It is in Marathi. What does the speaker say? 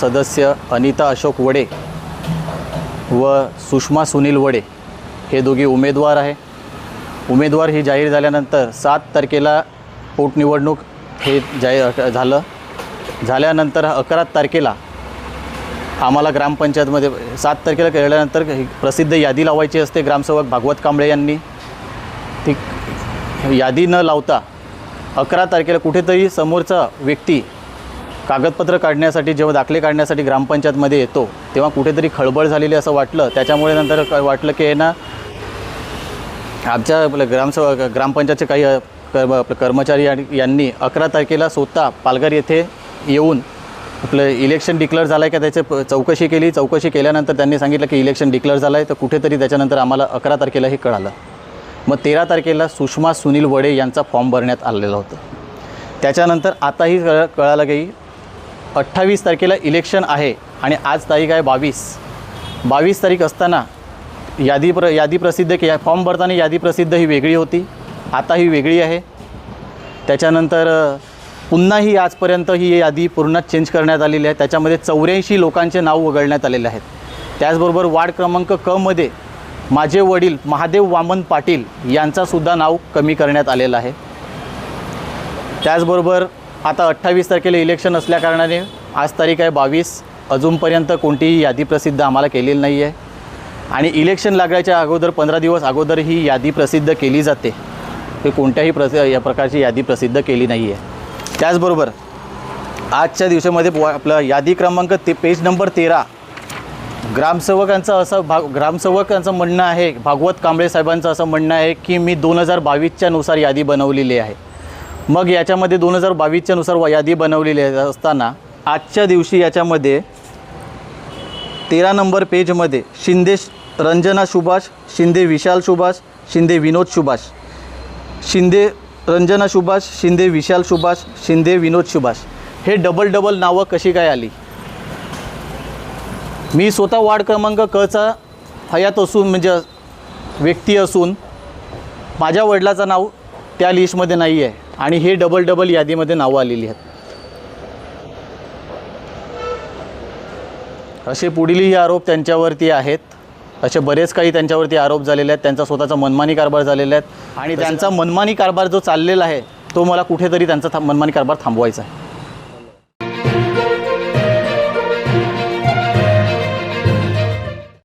सदस्य अनिता अशोक वडे व सुषमा सुनील वडे हे दोघे उमेदवार आहे। उमेदवार ही जाहीर झाल्यानंतर 7 तारखेला पोटनिवडणूक हे जाहीर झाल्यानंतर 11 तारखेला आम्हाला ग्रामपंचायतमध्ये 7 तारखेला केल्यानंतर प्रसिद्ध यादी लावायची असते। ग्रामसेवक भागवत कांबळे यांनी ती यादी न लावता 11 तारखेला कुठेतरी समोरचा व्यक्ती कागदपत्र काढण्यासाठी जेव्हा दाखले काढण्यासाठी ग्रामपंचायतमध्ये येतो तेव्हा कुठेतरी खळबळ झालेली असं वाटलं। त्याच्यामुळे नंतर वाटलं की ना आमच्या ग्रामपंचायतचे काही कर्मचारी यांनी 11 तारखेला स्वतः पालघर येथे येऊन आपलं इलेक्शन डिक्लेअर झालं आहे का त्याची चौकशी केली। चौकशी केल्यानंतर त्यांनी सांगितलं की इलेक्शन डिक्लेअर झालं आहे। तर कुठेतरी त्याच्यानंतर आम्हाला 11 तारखेला हे कळालं। मग 13 तारखेला सुषमा सुनील वडे यांचा फॉर्म भरण्यात आलेला होता। त्याच्यानंतर आताही कळालं की 28 तारखेला इलेक्शन आहे आणि आज तारीख आहे 22 तारीख असताना यादी प्रसिद्ध की फॉर्म भरताना यादी प्रसिद्ध ही वेगळी होती, आता ही वेगळी आहे। त्याच्यानंतर पुन्हाही आजपर्यंत ही यादी पूर्ण चेंज करण्यात आलेली आहे। त्याच्यामध्ये 84 लोकांचे नाव वगळण्यात आलेले आहेत। त्याचबरोबर वार्ड क्रमांक क मध्ये माझे वडील महादेव वामन पाटील यांचासुद्धा नाव कमी करण्यात आलेलं आहे। त्याचबरोबर आता 28 तारखेला इलेक्शन असल्याकारणाने आज तारीख आहे 22, अजूनपर्यंत कोणतीही यादी प्रसिद्ध आम्हाला केलेली नाही आहे आणि इलेक्शन लागायच्या अगोदर 15 दिवस अगोदर ही यादी प्रसिद्ध केली जाते। ते कोणत्याही या प्रकारची यादी प्रसिद्ध केली नाही आहे। त्याचबरोबर आजच्या दिवसामध्ये आपलं यादी क्रमांक पेज नंबर 13 ग्रामसेवकांचं म्हणणं आहे, भागवत कांबळे साहेबांचं असं म्हणणं आहे की मी 2022च्या नुसार यादी बनवलेली आहे। मग याच्यामध्ये 2022च्या नुसार यादी बनवलेली असताना आजच्या दिवशी याच्यामध्ये 13 नंबर पेजमध्ये शिंदे रंजना सुभाष, शिंदे विशाल सुभाष, शिंदे विनोद सुभाष, शिंदे रंजना सुभाष, शिंदे विशाल सुभाष, शिंदे विनोद सुभाष हे डबल नावं कशी काय आली? मी स्वतः वार्ड क्रमांक कचा हयात असून म्हणजे व्यक्ती असून माझ्या वडिलाचं नाव त्या लिस्टमध्ये नाही आहे आणि हे डबल यादीमध्ये नावं आलेली आहेत। असे पुढीलही आरोप त्यांच्यावरती आहेत। असे बरेच काही त्यांच्यावरती आरोप झालेले आहेत। त्यांचा स्वतःचा मनमानी कारभार झालेला आहे आणि त्यांचा मनमानी कारभार जो चाललेला आहे तो मला कुठेतरी त्यांचा मनमानी कारभार थांबवायचा आहे।